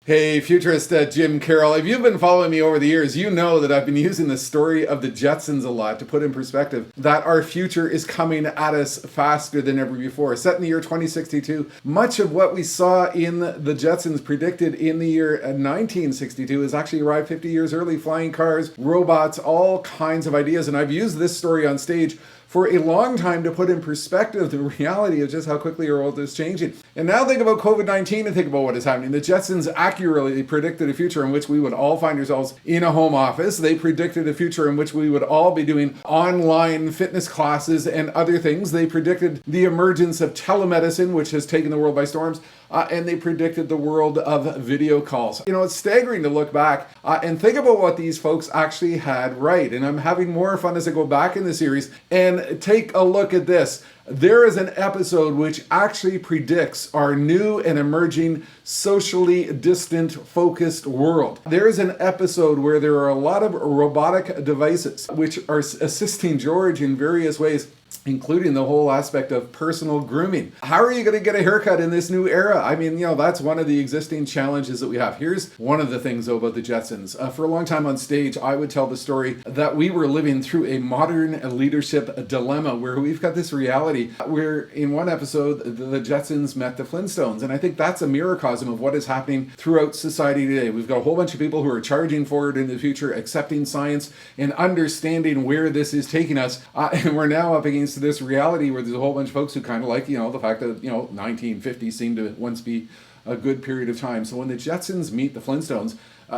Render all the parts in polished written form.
Hey, Futurist, Jim Carroll. If you've been following me over the years, you know that I've been using the story of the Jetsons a lot to put in perspective that our future is coming at us faster than ever before. Set in the year 2062, much of what we saw in the Jetsons predicted in the year 1962 has actually arrived 50 years early. Flying cars, robots, all kinds of ideas. And I've used this story on stage for a long time to put in perspective the reality of just how quickly our world is changing. And now think about COVID-19 and think about what is happening. The Jetsons accurately predicted a future in which we would all find ourselves in a home office. They predicted a future in which we would all be doing online fitness classes and other things. They predicted the emergence of telemedicine, which has taken the world by storms. And they predicted the world of video calls. You know, it's staggering to look back and think about what these folks actually had right. And I'm having more fun as I go back in the series and take a look at this. There is an episode which actually predicts our new and emerging socially distant focused world. There is an episode where there are a lot of robotic devices which are assisting George in various ways, including the whole aspect of personal grooming. How are you going to get a haircut in this new era? I mean, that's one of the existing challenges that we have. Here's one of the things though about the Jetsons. For a long time on stage, I would tell the story that we were living through a modern leadership dilemma where we've got this reality where in one episode, the Jetsons met the Flintstones. And I think that's a microcosm of what is happening throughout society today. We've got a whole bunch of people who are charging forward in the future, accepting science and understanding where this is taking us. And we're now up against this reality where there's a whole bunch of folks who kind of like, the fact that, 1950 seemed to once be a good period of time. So when the Jetsons meet the Flintstones,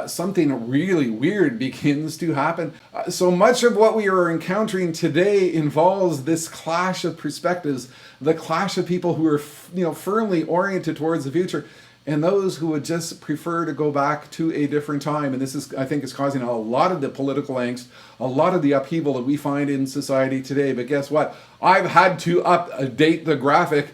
something really weird begins to happen. So much of what we are encountering today involves this clash of perspectives, the clash of people who are, firmly oriented towards the future, and those who would just prefer to go back to a different time. And this is, I think, is causing a lot of the political angst, a lot of the upheaval that we find in society today. But guess what? I've had to update the graphic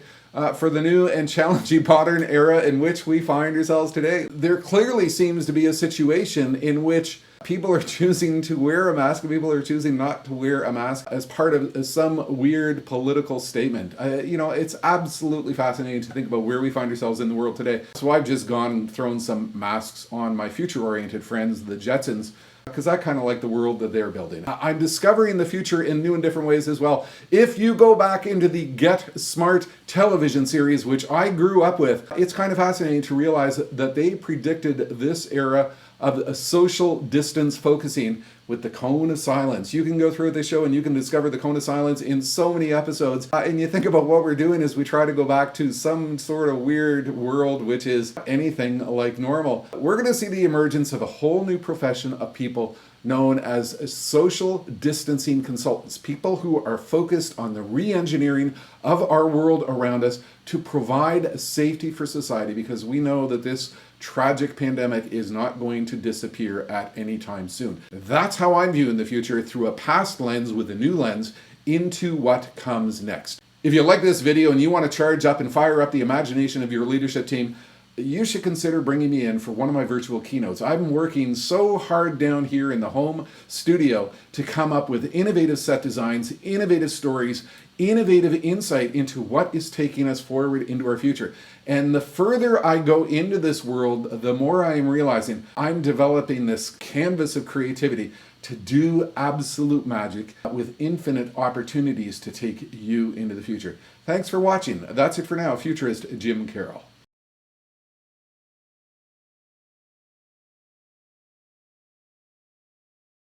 for the new and challenging modern era in which we find ourselves today. There clearly seems to be a situation in which people are choosing to wear a mask and people are choosing not to wear a mask as part of some weird political statement. It's absolutely fascinating to think about where we find ourselves in the world today. So I've just gone and thrown some masks on my future-oriented friends, the Jetsons, because I kind of like the world that they're building. I'm discovering the future in new and different ways as well. If you go back into the Get Smart television series, which I grew up with, it's kind of fascinating to realize that they predicted this era of a social distance focusing with the cone of silence. You can go through the show and you can discover the cone of silence in so many episodes. And you think about what we're doing as we try to go back to some sort of weird world which is anything like normal. We're going to see the emergence of a whole new profession of people known as social distancing consultants, people who are focused on the re-engineering of our world around us to provide safety for society, because we know that this tragic pandemic is not going to disappear at any time soon. That's how I'm viewing the future, through a past lens with a new lens into what comes next. If you like this video and you want to charge up and fire up the imagination of your leadership team, you should consider bringing me in for one of my virtual keynotes. I'm working so hard down here in the home studio to come up with innovative set designs, innovative stories, innovative insight into what is taking us forward into our future. And the further I go into this world, the more I am realizing I'm developing this canvas of creativity to do absolute magic with infinite opportunities to take you into the future. Thanks for watching. That's it for now. Futurist Jim Carroll.